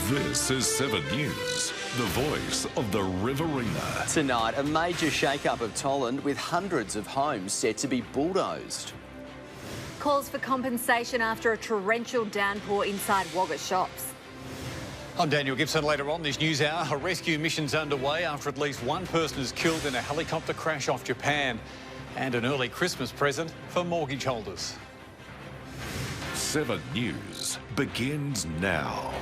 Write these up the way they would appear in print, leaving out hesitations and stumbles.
This is 7 News, the voice of the Riverina. Tonight, a major shake-up of Tolland with hundreds of homes set to be bulldozed. Calls for compensation after a torrential downpour inside Wagga shops. I'm Daniel Gibson. Later on this news hour, a rescue mission's underway after at least one person is killed in a helicopter crash off Japan. And an early Christmas present for mortgage holders. 7 News begins now.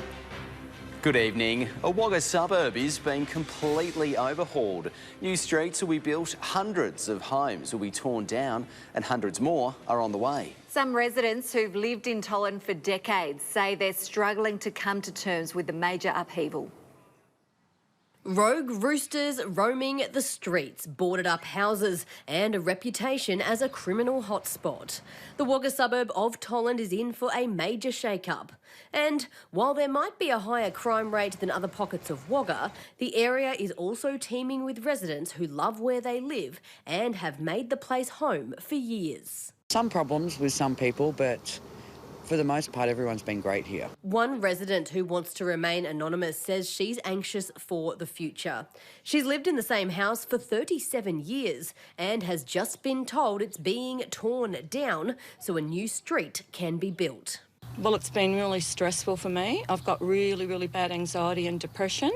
Good evening. A Wagga suburb is being completely overhauled. New streets will be built, hundreds of homes will be torn down and hundreds more are on the way. Some residents who've lived in Tolland for decades say they're struggling to come to terms with the major upheaval. Rogue roosters roaming the streets, boarded up houses and a reputation as a criminal hotspot. The Wagga suburb of Tolland is in for a major shake-up. And while there might be a higher crime rate than other pockets of Wagga, the area is also teeming with residents who love where they live and have made the place home for years. Some problems with some people, but for the most part, everyone's been great here. One resident who wants to remain anonymous says she's anxious for the future. She's lived in the same house for 37 years and has just been told it's being torn down so a new street can be built. Well, it's been really stressful for me. I've got really, really bad anxiety and depression,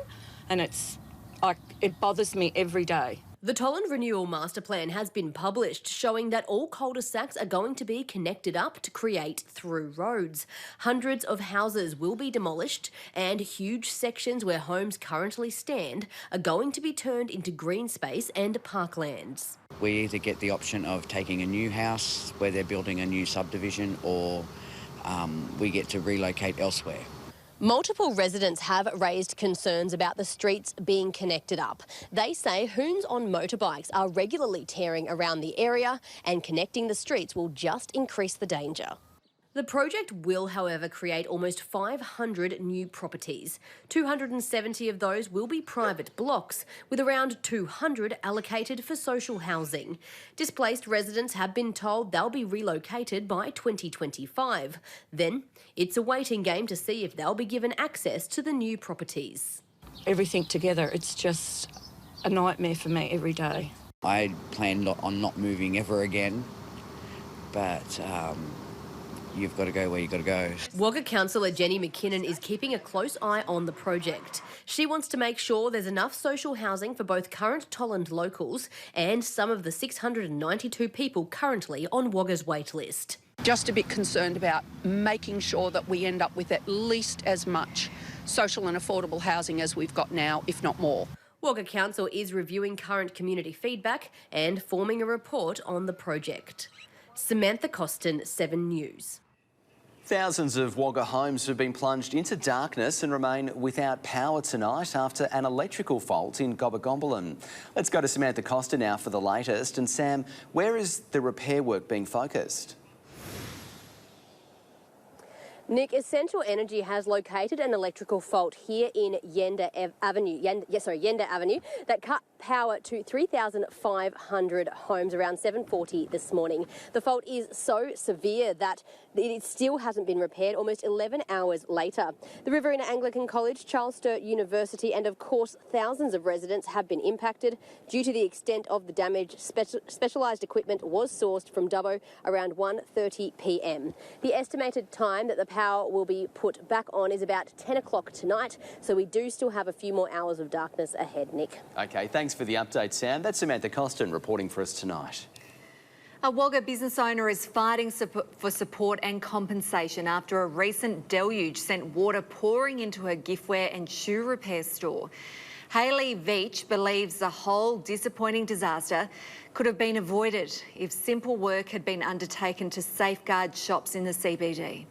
and it bothers me every day. The Tolland Renewal Master Plan has been published, showing that all cul-de-sacs are going to be connected up to create through roads. Hundreds of houses will be demolished and huge sections where homes currently stand are going to be turned into green space and parklands. We either get the option of taking a new house where they're building a new subdivision, or we get to relocate elsewhere. Multiple residents have raised concerns about the streets being connected up. They say hoons on motorbikes are regularly tearing around the area and connecting the streets will just increase the danger. The project will, however, create almost 500 new properties. 270 of those will be private blocks, with around 200 allocated for social housing. Displaced residents have been told they'll be relocated by 2025. Then, it's a waiting game to see if they'll be given access to the new properties. Everything together, it's just a nightmare for me every day. I plan on not moving ever again, but you've got to go where you've got to go. Wagga Councillor Jenny McKinnon is keeping a close eye on the project. She wants to make sure there's enough social housing for both current Tolland locals and some of the 692 people currently on Wagga's wait list. Just a bit concerned about making sure that we end up with at least as much social and affordable housing as we've got now, if not more. Wagga Council is reviewing current community feedback and forming a report on the project. Samantha Costin, 7 News. Thousands of Wagga homes have been plunged into darkness and remain without power tonight after an electrical fault in Gobagombalan. Let's go to Samantha Costa now for the latest. And Sam, where is the repair work being focused? Nick, Essential Energy has located an electrical fault here in Yenda Avenue that cut power to 3,500 homes around 7:40 this morning. The fault is so severe that it still hasn't been repaired almost 11 hours later. The Riverina Anglican College, Charles Sturt University and of course thousands of residents have been impacted. Due to the extent of the damage, specialised equipment was sourced from Dubbo around 1:30 p.m. The estimated time that the power will be put back on is about 10 o'clock tonight, so we do still have a few more hours of darkness ahead, Nick. OK, thanks for the update, Sam. That's Samantha Costin reporting for us tonight. A Wagga business owner is fighting for support and compensation after a recent deluge sent water pouring into her giftware and shoe repair store. Hayley Veach believes the whole disappointing disaster could have been avoided if simple work had been undertaken to safeguard shops in the CBD.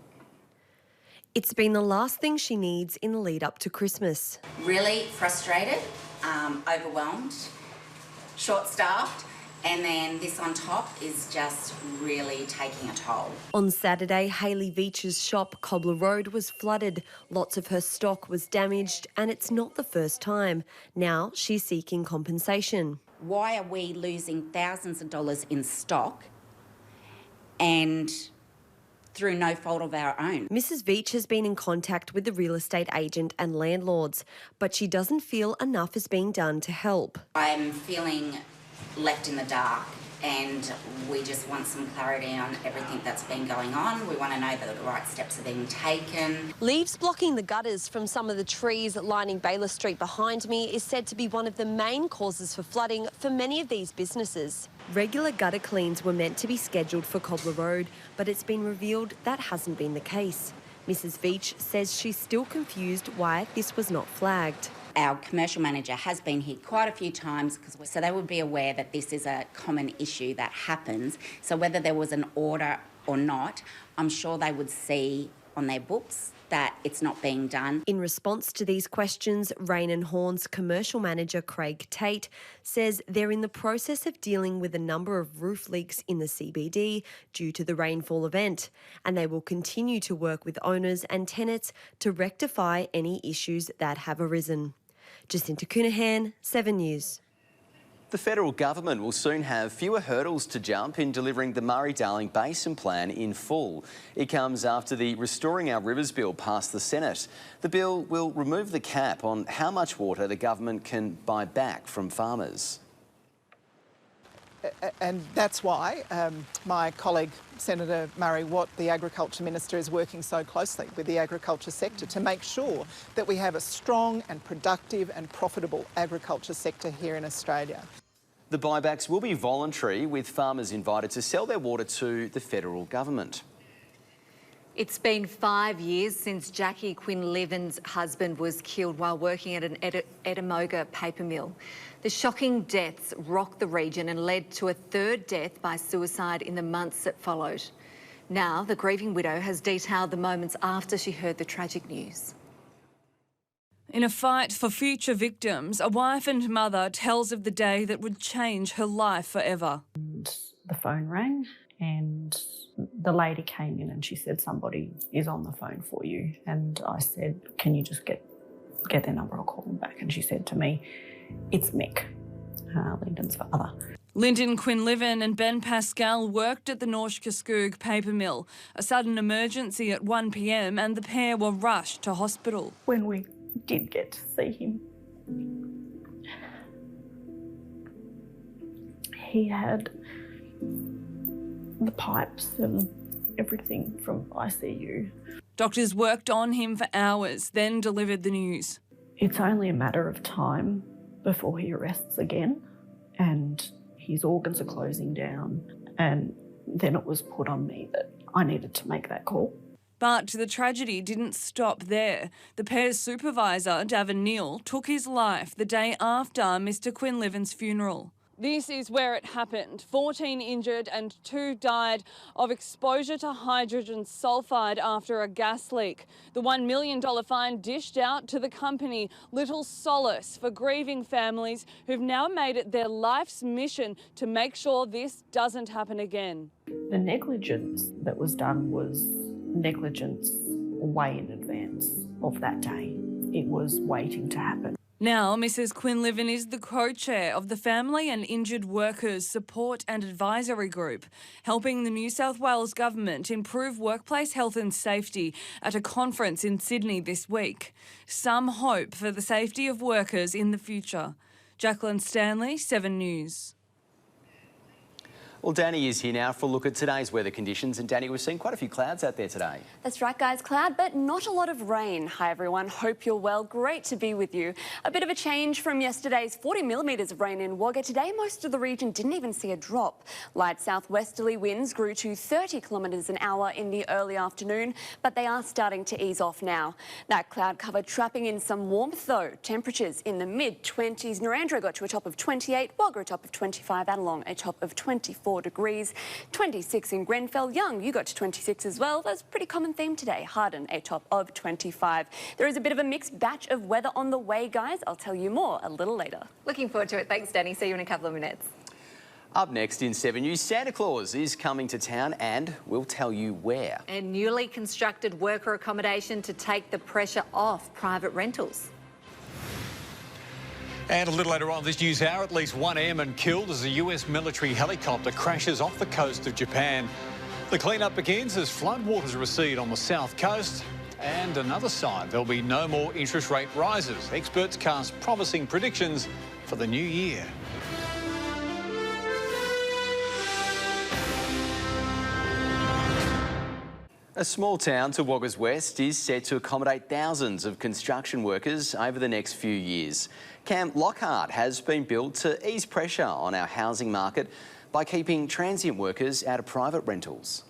It's been the last thing she needs in the lead up to Christmas. Really frustrated, overwhelmed, short-staffed, and then this on top is just really taking a toll. On Saturday, Hayley Veach's shop, Cobbler Road, was flooded. Lots of her stock was damaged, and it's not the first time. Now she's seeking compensation. Why are we losing thousands of dollars in stock and through no fault of our own. Mrs. Veach has been in contact with the real estate agent and landlords, but she doesn't feel enough is being done to help. I'm feeling left in the dark, and we just want some clarity on everything that's been going on. We want to know that the right steps are being taken. Leaves blocking the gutters from some of the trees lining Baylor Street behind me is said to be one of the main causes for flooding for many of these businesses. Regular gutter cleans were meant to be scheduled for Cobbler Road, but it's been revealed that hasn't been the case. Mrs. Veach says she's still confused why this was not flagged. Our commercial manager has been here quite a few times, so they would be aware that this is a common issue that happens. So whether there was an order or not, I'm sure they would see on their books that it's not being done. In response to these questions, Rain and Horn's commercial manager Craig Tate says they're in the process of dealing with a number of roof leaks in the CBD due to the rainfall event, and they will continue to work with owners and tenants to rectify any issues that have arisen. Jacinta Coonahan, 7 News. The federal government will soon have fewer hurdles to jump in delivering the Murray-Darling Basin Plan in full. It comes after the Restoring Our Rivers bill passed the Senate. The bill will remove the cap on how much water the government can buy back from farmers. And that's why my colleague Senator Murray Watt, the Agriculture Minister, is working so closely with the agriculture sector to make sure that we have a strong and productive and profitable agriculture sector here in Australia. The buybacks will be voluntary, with farmers invited to sell their water to the federal government. It's been 5 years since Jackie Quinlivan's husband was killed while working at an Eddamoga paper mill. The shocking deaths rocked the region and led to a third death by suicide in the months that followed. Now, the grieving widow has detailed the moments after she heard the tragic news. In a fight for future victims, a wife and mother tells of the day that would change her life forever. And the phone rang and the lady came in and she said, somebody is on the phone for you. And I said, can you just get their number, I'll call them back. And she said to me, it's Mick, Lyndon's father. Lyndon Quinlivan and Ben Pascal worked at the North Cascoog paper mill. A sudden emergency at 1 p.m. and the pair were rushed to hospital. When we did get to see him, he had the pipes and everything from ICU. Doctors worked on him for hours, then delivered the news. It's only a matter of time before he arrests again, and his organs are closing down, and then it was put on me that I needed to make that call. But the tragedy didn't stop there. The pair's supervisor, Davin Neal, took his life the day after Mr. Quinlivan's funeral. This is where it happened. 14 injured and 2 died of exposure to hydrogen sulfide after a gas leak. The $1 million fine dished out to the company, little solace for grieving families who've now made it their life's mission to make sure this doesn't happen again. The negligence that was done was negligence way in advance of that day. It was waiting to happen. Now, Mrs. Quinlivan is the co-chair of the Family and Injured Workers Support and Advisory Group, helping the New South Wales Government improve workplace health and safety at a conference in Sydney this week. Some hope for the safety of workers in the future. Jacqueline Stanley, 7 News. Well, Danny is here now for a look at today's weather conditions. And Danny, we've seen quite a few clouds out there today. That's right, guys. Cloud, but not a lot of rain. Hi, everyone. Hope you're well. Great to be with you. A bit of a change from yesterday's 40 millimetres of rain in Wagga. Today, most of the region didn't even see a drop. Light southwesterly winds grew to 30 kilometres an hour in the early afternoon, but they are starting to ease off now. That cloud cover trapping in some warmth, though. Temperatures in the mid-20s. Narrandera got to a top of 28, Wagga a top of 25, Adelong a top of 24 degrees, 26 in Grenfell. Young, you got to 26 as well. That's a pretty common theme today. Hardin, a top of 25. There is a bit of a mixed batch of weather on the way, guys. I'll tell you more a little later. Looking forward to it. Thanks, Danny. See you in a couple of minutes. Up next in 7 News, Santa Claus is coming to town and we'll tell you where. And newly constructed worker accommodation to take the pressure off private rentals. And a little later on this news hour, at least one airman killed as a US military helicopter crashes off the coast of Japan. The clean-up begins as floodwaters recede on the south coast. And another sign there'll be no more interest rate rises. Experts cast promising predictions for the new year. A small town to Wagga's west is set to accommodate thousands of construction workers over the next few years. Camp Lockhart has been built to ease pressure on our housing market by keeping transient workers out of private rentals.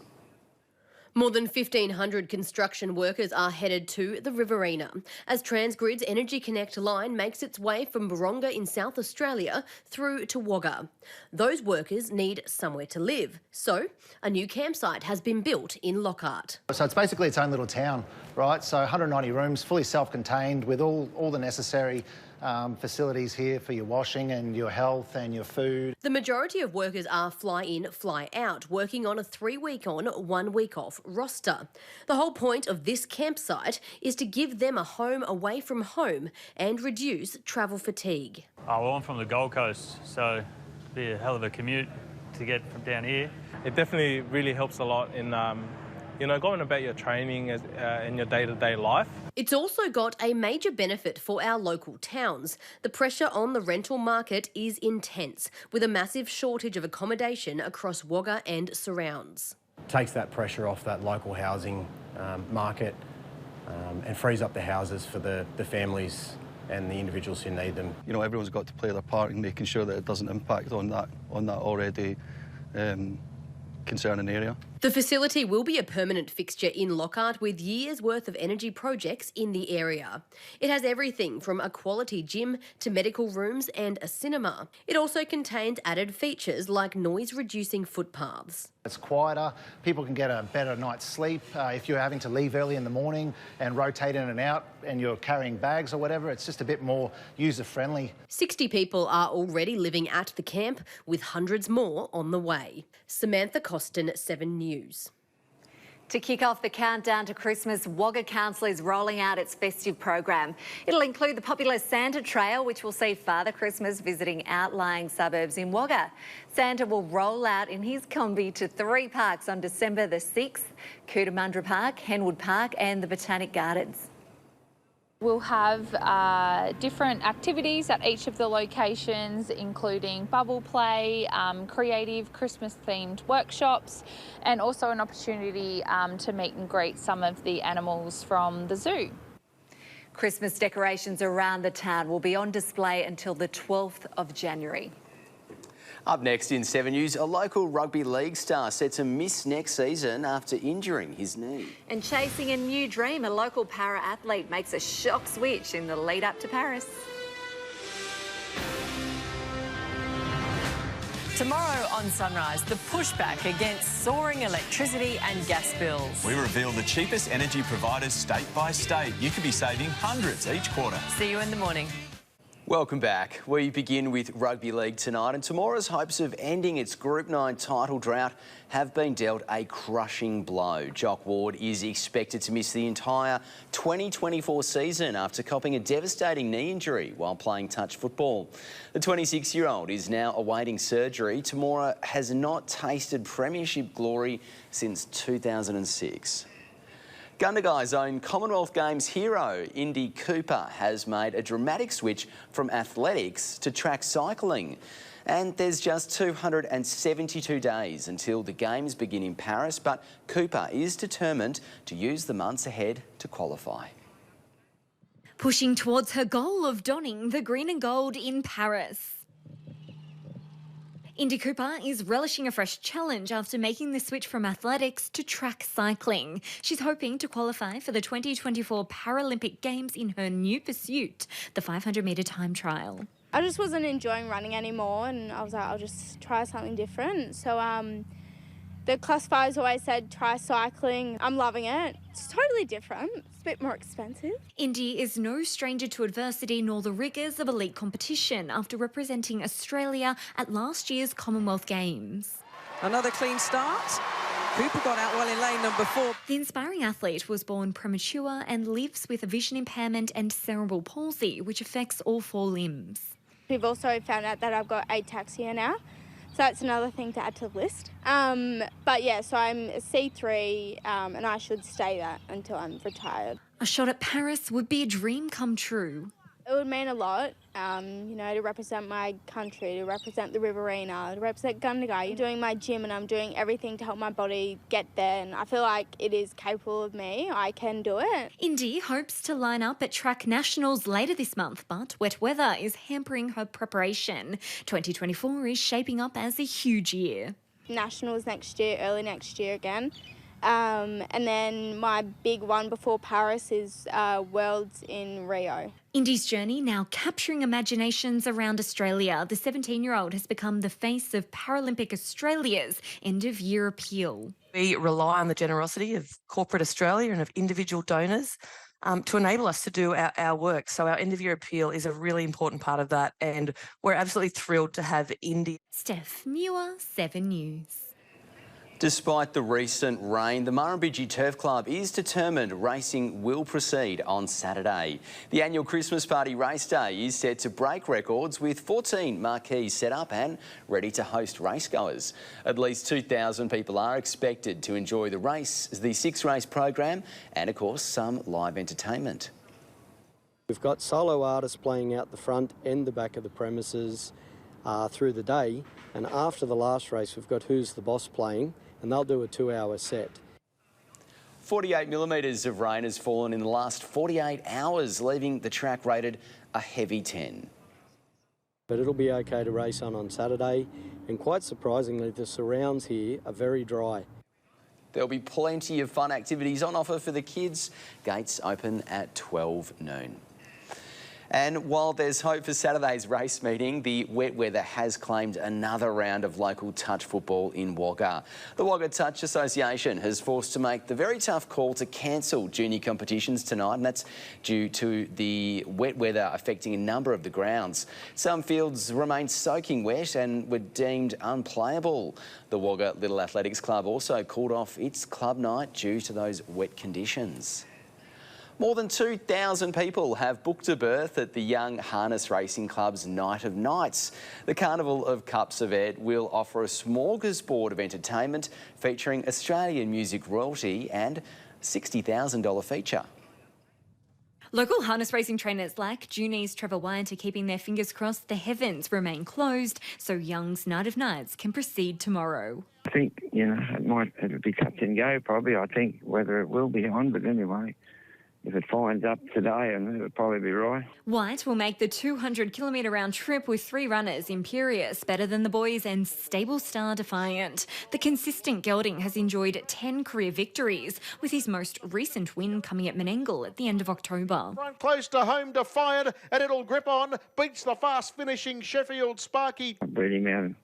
More than 1,500 construction workers are headed to the Riverina as Transgrid's Energy Connect line makes its way from Wodonga in South Australia through to Wagga. Those workers need somewhere to live, so a new campsite has been built in Lockhart. So it's basically its own little town, right? So 190 rooms, fully self-contained with all the necessary facilities here for your washing and your health and your food. The majority of workers are fly-in, fly-out, working on a 3-week-on, 1-week-off roster. The whole point of this campsite is to give them a home away from home and reduce travel fatigue. Oh, well, I'm from the Gold Coast, so it'd be a hell of a commute to get from down here. It definitely really helps a lot in going about your training in your day-to-day life. It's also got a major benefit for our local towns. The pressure on the rental market is intense, with a massive shortage of accommodation across Wagga and surrounds. Takes that pressure off that local housing market and frees up the houses for the families and the individuals who need them. You know, everyone's got to play their part in making sure that it doesn't impact on that already concerning area. The facility will be a permanent fixture in Lockhart with years' worth of energy projects in the area. It has everything from a quality gym to medical rooms and a cinema. It also contains added features like noise-reducing footpaths. It's quieter, people can get a better night's sleep. If you're having to leave early in the morning and rotate in and out and you're carrying bags or whatever, it's just a bit more user-friendly. 60 people are already living at the camp, with hundreds more on the way. Samantha Costin, 7 News. To kick off the countdown to Christmas, Wagga Council is rolling out its festive program. It'll include the popular Santa Trail, which will see Father Christmas visiting outlying suburbs in Wagga. Santa will roll out in his combi to 3 parks on December the 6th, Cootamundra Park, Henwood Park and the Botanic Gardens. We'll have different activities at each of the locations, including bubble play, creative Christmas-themed workshops, and also an opportunity to meet and greet some of the animals from the zoo. Christmas decorations around the town will be on display until the 12th of January. Up next in 7 News, a local rugby league star set to miss next season after injuring his knee. And chasing a new dream, a local para-athlete makes a shock switch in the lead up to Paris. Tomorrow on Sunrise, the pushback against soaring electricity and gas bills. We reveal the cheapest energy providers state by state. You could be saving hundreds each quarter. See you in the morning. Welcome back. We begin with rugby league tonight, and tomorrow's hopes of ending its Group 9 title drought have been dealt a crushing blow. Jock Ward is expected to miss the entire 2024 season after copping a devastating knee injury while playing touch football. The 26-year-old is now awaiting surgery. Tamora has not tasted premiership glory since 2006. Gundagai's own Commonwealth Games hero, Indy Cooper, has made a dramatic switch from athletics to track cycling. And there's just 272 days until the Games begin in Paris, but Cooper is determined to use the months ahead to qualify. Pushing towards her goal of donning the green and gold in Paris. Indy Cooper is relishing a fresh challenge after making the switch from athletics to track cycling. She's hoping to qualify for the 2024 Paralympic Games in her new pursuit, the 500-metre time trial. I just wasn't enjoying running anymore, and I was like, I'll just try something different. So the classifiers always said try cycling. I'm loving it. It's totally different. It's a bit more expensive. Indy is no stranger to adversity nor the rigours of elite competition after representing Australia at last year's Commonwealth Games. Another clean start. Cooper got out well in lane number 4. The inspiring athlete was born premature and lives with a vision impairment and cerebral palsy, which affects all 4 limbs. We've also found out that I've got ataxia now. So that's another thing to add to the list. But yeah, so I'm a C3 and I should stay that until I'm retired. A shot at Paris would be a dream come true. It would mean a lot, you know, to represent my country, to represent the Riverina, to represent Gundagai. I'm doing my gym and I'm doing everything to help my body get there, and I feel like it is capable of me. I can do it. Indy hopes to line up at track nationals later this month, but wet weather is hampering her preparation. 2024 is shaping up as a huge year. Nationals next year, early next year again. And then my big one before Paris is Worlds in Rio. Indy's journey now capturing imaginations around Australia. The 17-year-old has become the face of Paralympic Australia's end-of-year appeal. We rely on the generosity of corporate Australia and of individual donors to enable us to do our work. So our end-of-year appeal is a really important part of that, and we're absolutely thrilled to have Indy. Steph Muir, 7 News. Despite the recent rain, the Murrumbidgee Turf Club is determined racing will proceed on Saturday. The annual Christmas Party race day is set to break records with 14 marquees set up and ready to host racegoers. At least 2,000 people are expected to enjoy the 6-race program and, of course, some live entertainment. We've got solo artists playing out the front and the back of the premises through the day, and after the last race we've got Who's the Boss playing, and they'll do a 2-hour set. 48 millimetres of rain has fallen in the last 48 hours, leaving the track rated a heavy 10. But it'll be okay to race on Saturday, and quite surprisingly the surrounds here are very dry. There'll be plenty of fun activities on offer for the kids. Gates open at 12 noon. And while there's hope for Saturday's race meeting, the wet weather has claimed another round of local touch football in Wagga. The Wagga Touch Association has forced to make the very tough call to cancel junior competitions tonight, and that's due to the wet weather affecting a number of the grounds. Some fields remain soaking wet and were deemed unplayable. The Wagga Little Athletics Club also called off its club night due to those wet conditions. More than 2,000 people have booked a berth at the Young Harness Racing Club's Night of Nights. The Carnival of Cups event will offer a smorgasbord of entertainment featuring Australian music royalty and a $60,000 feature. Local harness racing trainers like Juni's Trevor Wyatt are keeping their fingers crossed the heavens remain closed so Young's Night of Nights can proceed tomorrow. I think, it'll be touch and go probably. I think whether it will be on, but anyway, if it finds up today, and it'll probably be right. White will make the 200-kilometre round trip with 3 runners, Imperious, Better Than the Boys and Stable Star Defiant. The consistent gelding has enjoyed 10 career victories, with his most recent win coming at Menangle at the end of October. Front close to home, Defiant, and it'll grip on, beats the fast-finishing Sheffield Sparky. I beat him out of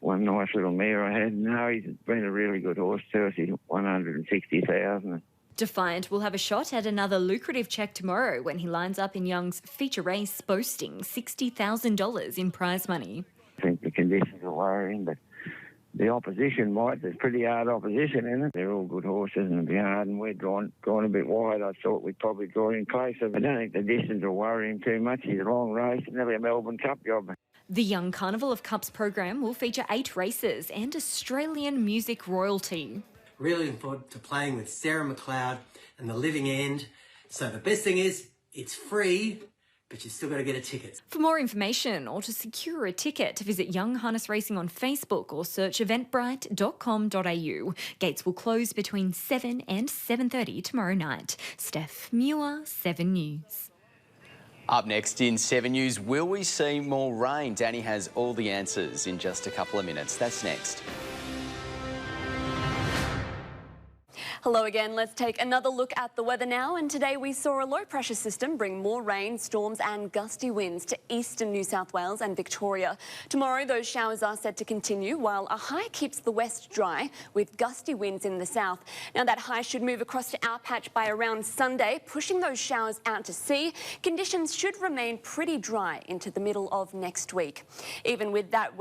one nice little mare I had. No, he's been a really good horse to us. He's 160,000. Defiant will have a shot at another lucrative check tomorrow when he lines up in Young's feature race, boasting $60,000 in prize money. I think the conditions are worrying, but the opposition might. There's pretty hard opposition in it. They're all good horses and it'll be hard, and we're drawn a bit wide. I thought we'd probably draw in closer. I don't think the distance will worry him too much. He's a long race. It's nearly a Melbourne Cup job. The Young Carnival of Cups program will feature 8 races and Australian music royalty. Really looking forward to playing with Sarah McLeod and the Living End. So the best thing is, it's free, but you still got to get a ticket. For more information or to secure a ticket, visit Young Harness Racing on Facebook or search eventbrite.com.au. Gates will close between 7 and 7:30 tomorrow night. Steph Muir, 7 News. Up next in 7 News, will we see more rain? Danny has all the answers in just a couple of minutes. That's next. Hello again. Let's take another look at the weather now. And today we saw a low pressure system bring more rain, storms and gusty winds to eastern New South Wales and Victoria. Tomorrow those showers are set to continue while a high keeps the west dry with gusty winds in the south. Now that high should move across to our patch by around Sunday, pushing those showers out to sea. Conditions should remain pretty dry into the middle of next week. Even with that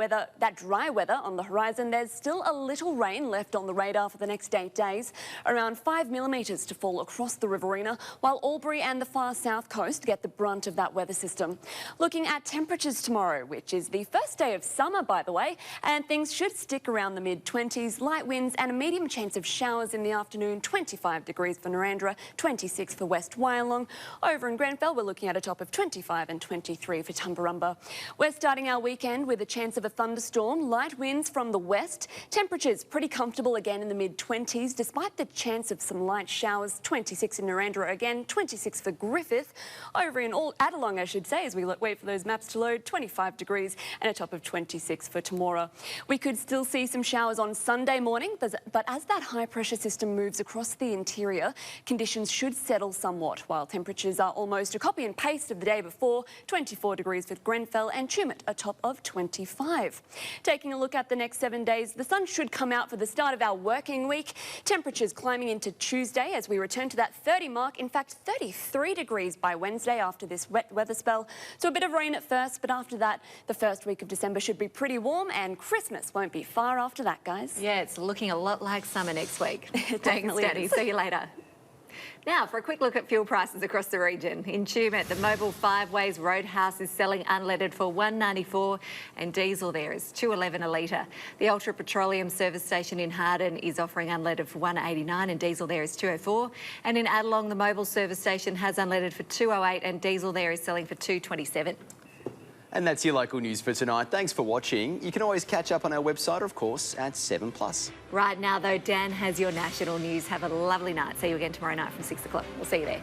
dry weather on the horizon, there's still a little rain left on the radar for the next 8 days. around 5 millimetres to fall across the Riverina, while Albury and the far south coast get the brunt of that weather system. Looking at temperatures tomorrow, which is the first day of summer, by the way, and things should stick around the mid-20s, light winds and a medium chance of showers in the afternoon, 25 degrees for Narrandera, 26 for West Wyalong. Over in Grenfell, we're looking at a top of 25 and 23 for Tumbarumba. We're starting our weekend with a chance of a thunderstorm, light winds from the west. Temperatures pretty comfortable again in the mid-20s, despite the chance of some light showers, 26 in Narrandera again, 26 for Griffith. Over in Adelong, I should say, as we wait for those maps to load, 25 degrees and a top of 26 for Temora. We could still see some showers on Sunday morning, but as that high pressure system moves across the interior, conditions should settle somewhat, while temperatures are almost a copy and paste of the day before, 24 degrees for Grenfell and Tumut, a top of 25. Taking a look at the next 7 days, the sun should come out for the start of our working week. Temperatures climbing into Tuesday as we return to that 30 mark, in fact 33 degrees by Wednesday after this wet weather spell. So a bit of rain at first, but after that, the first week of December should be pretty warm and Christmas won't be far after that, guys. Yeah, it's looking a lot like summer next week. Definitely Thanks, Danny. is. See you later. Now, for a quick look at fuel prices across the region. In Tumut, the Mobile Five Ways Roadhouse is selling unleaded for $1.94 and diesel there is $2.11 a litre. The Ultra Petroleum service station in Harden is offering unleaded for $1.89 and diesel there is $2.04. And in Adelong, the Mobile service station has unleaded for $2.08 and diesel there is selling for $2.27. And that's your local news for tonight. Thanks for watching. You can always catch up on our website, of course, at 7+. Right now, though, Dan has your national news. Have a lovely night. See you again tomorrow night from 6 o'clock. We'll see you there.